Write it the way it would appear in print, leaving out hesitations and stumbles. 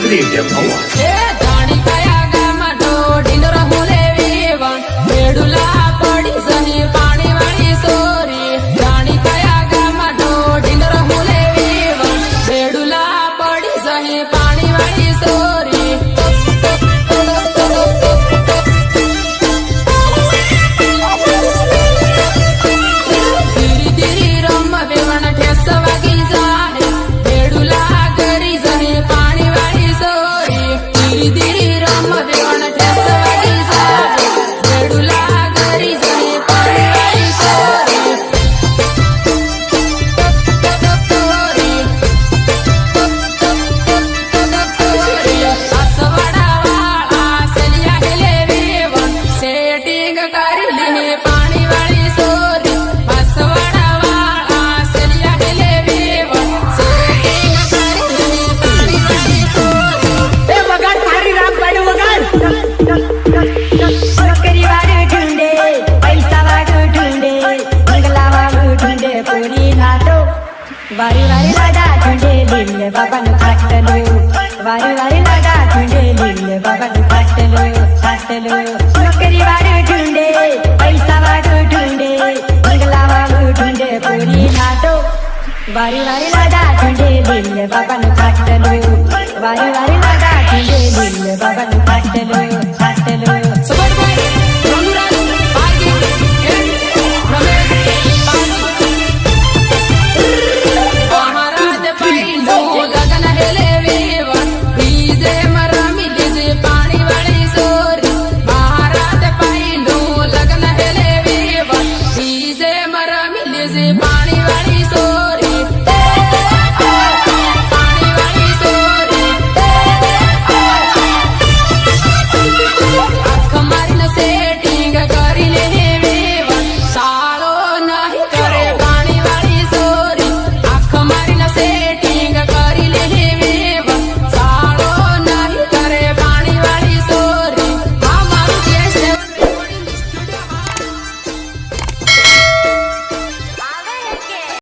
Creative Award. वारी वारी लागा झुंडे लिल्ले बाबानु फाटलो वारी वारी लागा झुंडे लिल्ले बाबानु फाटलो फाटलो नोकरी वाडू ढूंढे पैसा वाडू ढूंढे बंगला वाडू ढूंढे पूरी नाटो वारी वारी लागा झुंडे लिल्ले बाबानु फाटलो वारी वारी लागा झुंडे लिल्ले बाबानु फाटलो फाटलो